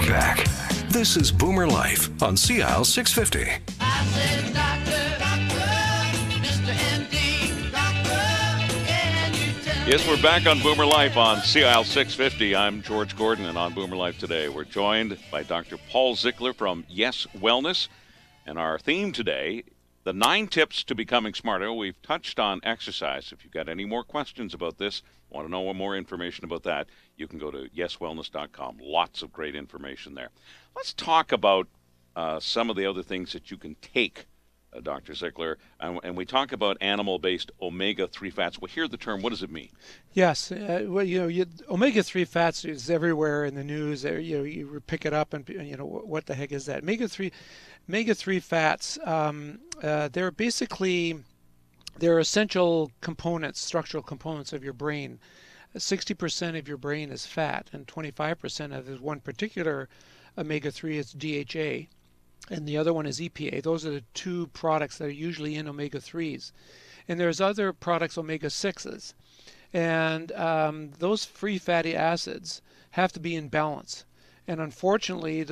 right back. This is Boomer Life on CIL 650. I said, doctor, Mr. MD, doctor, can you tell Yes, we're back on Boomer Life on CIL 650. I'm George Gordon, and on Boomer Life today, we're joined by Dr. Paul Zickler from Yes Wellness. And our theme today, the 9 tips to becoming smarter. We've touched on exercise. If you've got any more questions about this, want to know more information about that, you can go to YesWellness.com. Lots of great information there. Let's talk about some of the other things that you can take, Dr. Zickler. And we talk about animal-based omega-3 fats. We hear the term. What does it mean? Yes. Omega-3 fats is everywhere in the news. You pick it up and, what the heck is that? Omega-3 fats, they're essential components, structural components of your brain. 60% of your brain is fat, and 25% of this one particular omega-3 is DHA, and the other one is EPA. Those are the 2 products that are usually in omega-3s. And there's other products, omega-6s. And those free fatty acids have to be in balance. And unfortunately,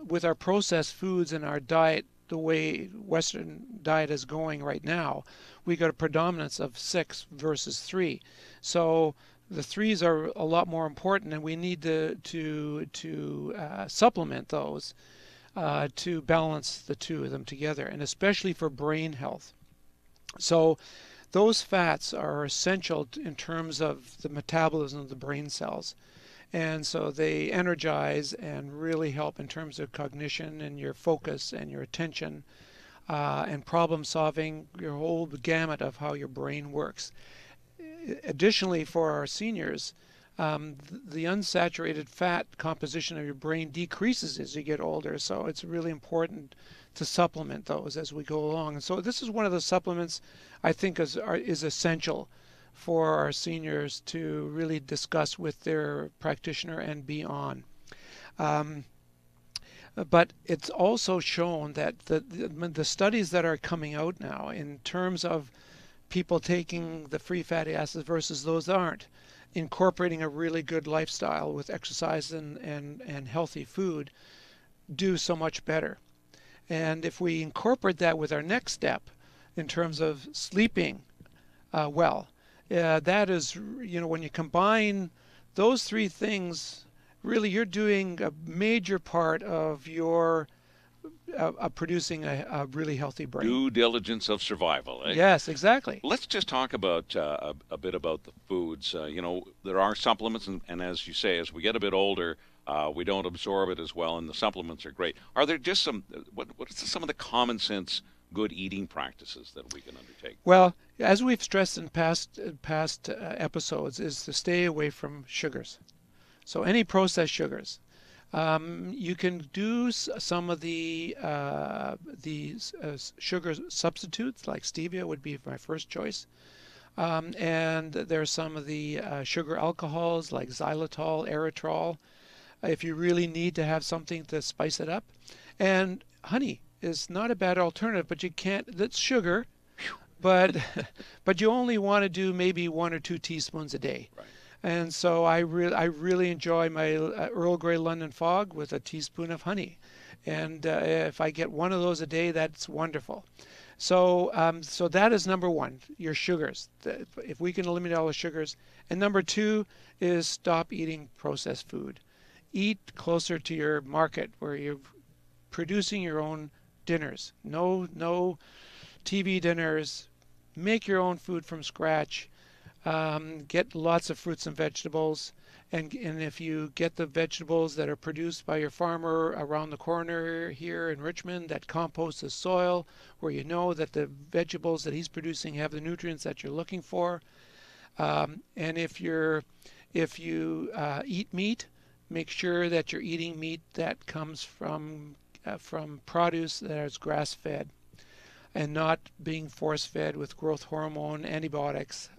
with our processed foods and our diet, the way Western diet is going right now, we got a predominance of 6 versus 3. So the 3s are a lot more important, and we need to supplement those to balance the 2 of them together, and especially for brain health. So those fats are essential in terms of the metabolism of the brain cells. And so they energize and really help in terms of cognition and your focus and your attention and problem solving, your whole gamut of how your brain works. Additionally, for our seniors, the unsaturated fat composition of your brain decreases as you get older. So it's really important to supplement those as we go along. And so this is one of the supplements I think is essential for our seniors to really discuss with their practitioner and be on. But it's also shown that the studies that are coming out now in terms of people taking the free fatty acids versus those that aren't, incorporating a really good lifestyle with exercise and healthy food, do so much better. And if we incorporate that with our next step in terms of sleeping well, that is, when you combine those 3 things, really you're doing a major part of your producing a really healthy brain. Due diligence of survival. Eh? Yes, exactly. Let's just talk about a bit about the foods. There are supplements, and as you say, as we get a bit older, we don't absorb it as well, and the supplements are great. Are there just some of the common sense good eating practices that we can undertake? Well, as we've stressed in past episodes, is to stay away from sugars. So any processed sugars. You can do some of the sugar substitutes, like stevia would be my first choice. And there's some of the sugar alcohols like xylitol, erythritol, if you really need to have something to spice it up. And honey is not a bad alternative, but you can't, that's sugar, but you only want to do maybe 1 or 2 teaspoons a day. Right. And so I really enjoy my Earl Grey London Fog with a teaspoon of honey. And if I get 1 of those a day, that's wonderful. So that is number 1, your sugars. If we can eliminate all the sugars. And number 2 is stop eating processed food. Eat closer to your market where you're producing your own dinners. No TV dinners. Make your own food from scratch. Get lots of fruits and vegetables, and if you get the vegetables that are produced by your farmer around the corner here in Richmond that compost the soil, where you know that the vegetables that he's producing have the nutrients that you're looking for, and if you eat meat, make sure that you're eating meat that comes from produce that is grass-fed, and not being force-fed with growth hormone, antibiotics,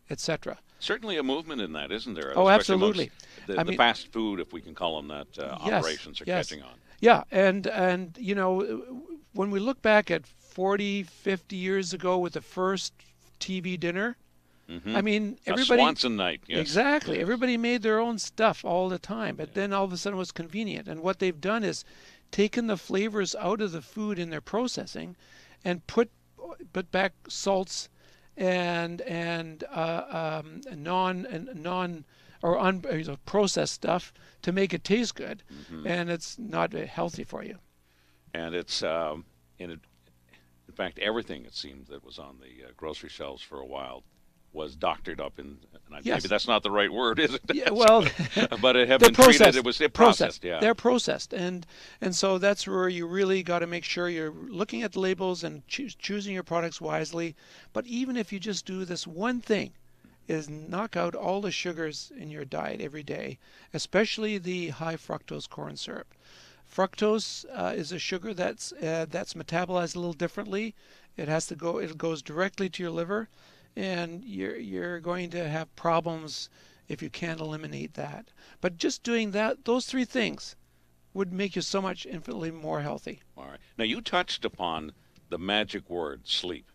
etc. Certainly a movement in that, isn't there? Oh, absolutely. The fast food, if we can call them that, yes, operations are catching on. Yeah, and when we look back at 40, 50 years ago with the first TV dinner, I mean, A everybody. Swanson night. Yes. Exactly. Yes. Everybody made their own stuff all the time, but then all of a sudden it was convenient. And what they've done is taken the flavors out of the food in their processing, and put back salts and non or processed stuff to make it taste good, and it's not healthy for you. And it's in fact, everything it seemed that was on the grocery shelves for a while was doctored up and Yes. maybe that's not the right word, is it? Yeah, well, but it had they're been treated. processed. It was processed. Yeah. They're processed, and so that's where you really got to make sure you're looking at the labels and choosing your products wisely. But even if you just do this one thing, is knock out all the sugars in your diet every day, especially the high fructose corn syrup. Fructose is a sugar that's metabolized a little differently. It goes directly to your liver, and you're going to have problems if you can't eliminate that. But just doing those three things would make you so much infinitely more healthy. All right. Now you touched upon the magic word, sleep,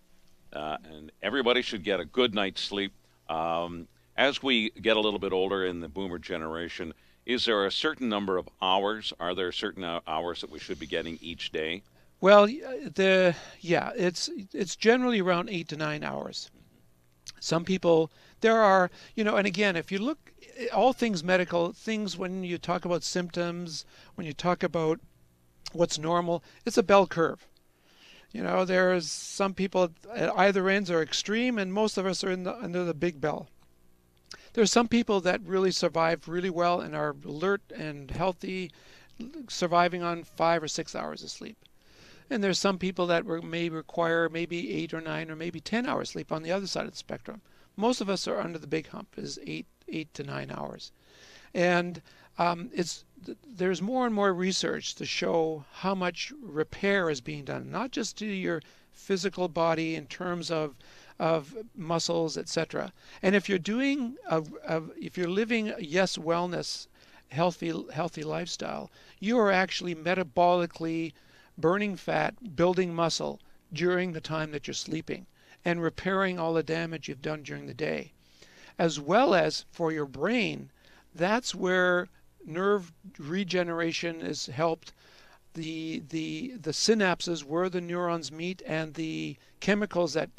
and everybody should get a good night's sleep. As we get a little bit older in the boomer generation, is there a certain number of hours? Are there certain hours that we should be getting each day? Well, it's generally around 8 to 9 hours. Some people, there are, and again, if you look, all things medical, things when you talk about symptoms, when you talk about what's normal, it's a bell curve. There's some people at either ends are extreme, and most of us are under the big bell. There's some people that really survive really well and are alert and healthy, surviving on 5 or 6 hours of sleep. And there's some people that may require maybe 8 or 9 or maybe 10 hours sleep on the other side of the spectrum. Most of us are under the big hump, is 8 to 9 hours. And there's more and more research to show how much repair is being done, not just to your physical body in terms of muscles, etc. And if you're doing if you're living a Yes Wellness healthy lifestyle, you are actually metabolically burning fat, building muscle during the time that you're sleeping, and repairing all the damage you've done during the day. As well as for your brain, that's where nerve regeneration is helped. The synapses where the neurons meet and the chemicals that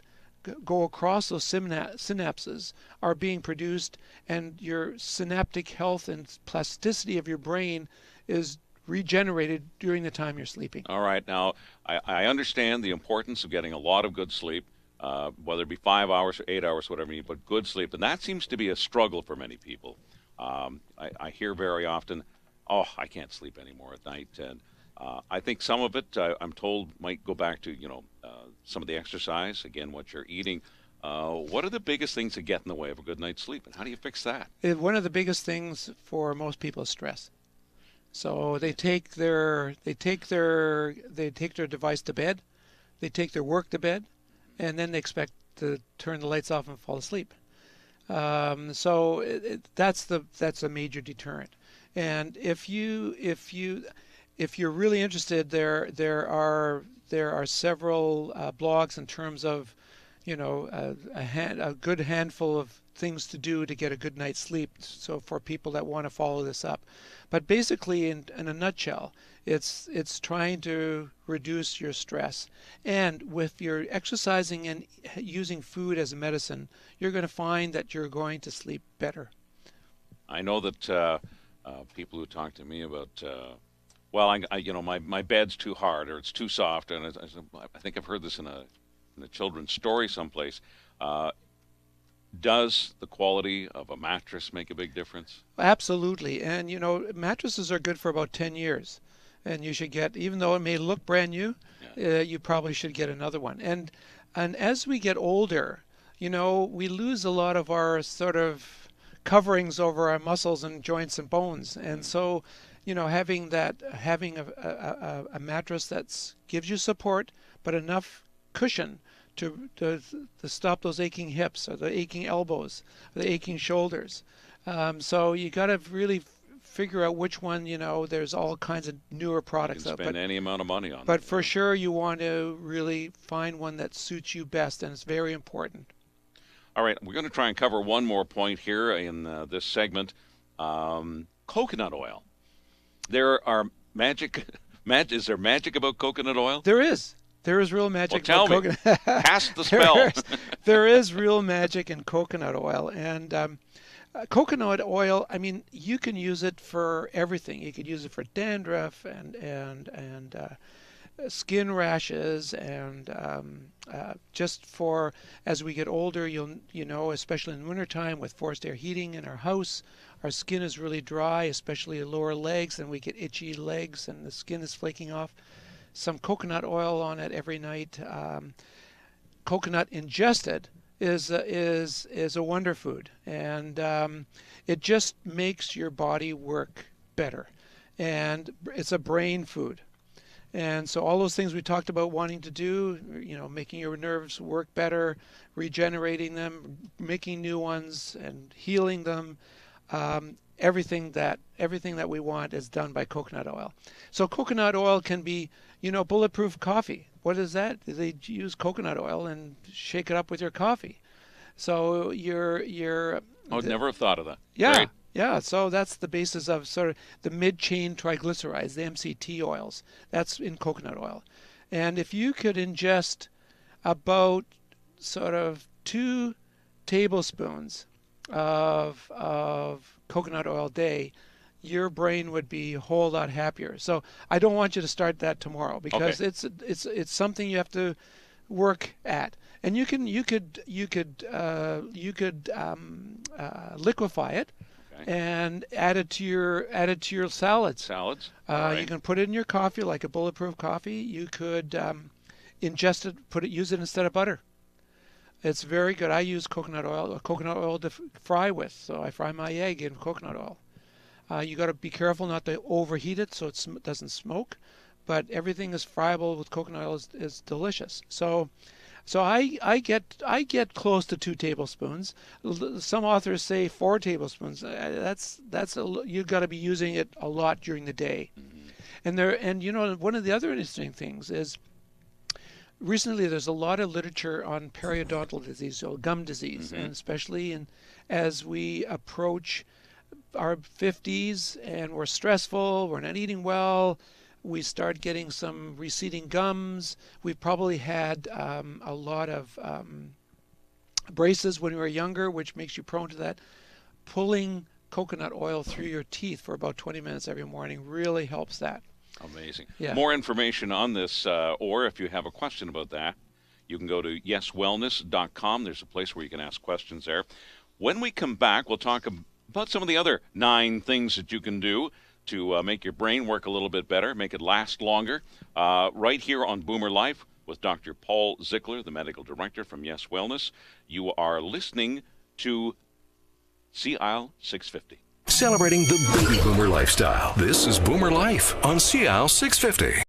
go across those synapses are being produced, and your synaptic health and plasticity of your brain is regenerated during the time you're sleeping. All right. Now, I understand the importance of getting a lot of good sleep, whether it be 5 hours or 8 hours, whatever you need, but good sleep. And that seems to be a struggle for many people. I hear very often, oh, I can't sleep anymore at night. And I think some of it, I'm told, might go back to, some of the exercise, again, what you're eating. What are the biggest things that get in the way of a good night's sleep, and how do you fix that? One of the biggest things for most people is stress. So they take their device to bed, they take their work to bed, and then they expect to turn the lights off and fall asleep. So that's a major deterrent. And if you're really interested, there are several blogs in terms of a good handful of things to do to get a good night's sleep. So for people that want to follow this up, but basically in a nutshell, it's trying to reduce your stress. And with your exercising and using food as a medicine, you're going to find that you're going to sleep better. I know that people who talk to me about, my bed's too hard or it's too soft, and I think I've heard this in a children's story someplace. Does the quality of a mattress make a big difference? Absolutely. And mattresses are good for about 10 years. And you should get, even though it may look brand new, you probably should get another one. And as we get older, we lose a lot of our sort of coverings over our muscles and joints and bones. And so, having a mattress that gives you support, but enough cushion to stop those aching hips or the aching elbows, or the aching shoulders. So you got to really figure out which one. There's all kinds of newer products. You can spend any amount of money on. But for sure, you want to really find one that suits you best, and it's very important. All right, we're going to try and cover one more point here in this segment. Coconut oil. There are magic. Is there magic about coconut oil? There is. There is real magic about coconut. Tell me. Cast the spell. There is real magic in coconut oil. And coconut oil, I mean, you can use it for everything. You could use it for dandruff and skin rashes, and just for as we get older, you know, especially in wintertime with forced air heating in our house, our skin is really dry, especially the lower legs, and we get itchy legs and the skin is flaking off. Some coconut oil on it every night. Coconut ingested is a wonder food, and it just makes your body work better, and it's a brain food. And so all those things we talked about wanting to do, you know, making your nerves work better, regenerating them, making new ones, and healing them, everything that we want is done by coconut oil. So coconut oil can be, you know, bulletproof coffee. What is that? They use coconut oil and shake it up with your coffee. So I would never have thought of that. Yeah. Great. Yeah, so that's the basis of sort of the mid-chain triglycerides, the MCT oils. That's in coconut oil. And if you could ingest about sort of 2 tablespoons of coconut oil a day, your brain would be a whole lot happier. So I don't want you to start that tomorrow, because it's something you have to work at. And you could liquefy it. And add it to your salads. Salads. Right. You can put it in your coffee, like a bulletproof coffee. You could ingest it, use it instead of butter. It's very good. I use coconut oil to fry with. So I fry my egg in coconut oil. You got to be careful not to overheat it so it doesn't smoke. But everything is friable with coconut oil is delicious. So I get close to 2 tablespoons. Some authors say 4 tablespoons. You've got to be using it a lot during the day. Mm-hmm. And you know, one of the other interesting things is recently there's a lot of literature on periodontal disease, so gum disease, mm-hmm. and especially as we approach our 50s and we're stressful, we're not eating well. We start getting some receding gums. We've probably had a lot of braces when we were younger, which makes you prone to that. Pulling coconut oil through your teeth for about 20 minutes every morning really helps that. Amazing. Yeah. More information on this, or if you have a question about that, you can go to YesWellness.com. There's a place where you can ask questions there. When we come back, we'll talk about some of the other 9 things that you can do to make your brain work a little bit better, make it last longer, right here on Boomer Life with Dr. Paul Zickler, the medical director from Yes Wellness. You are listening to CIL 650. Celebrating the baby boomer lifestyle. This is Boomer Life on CIL 650.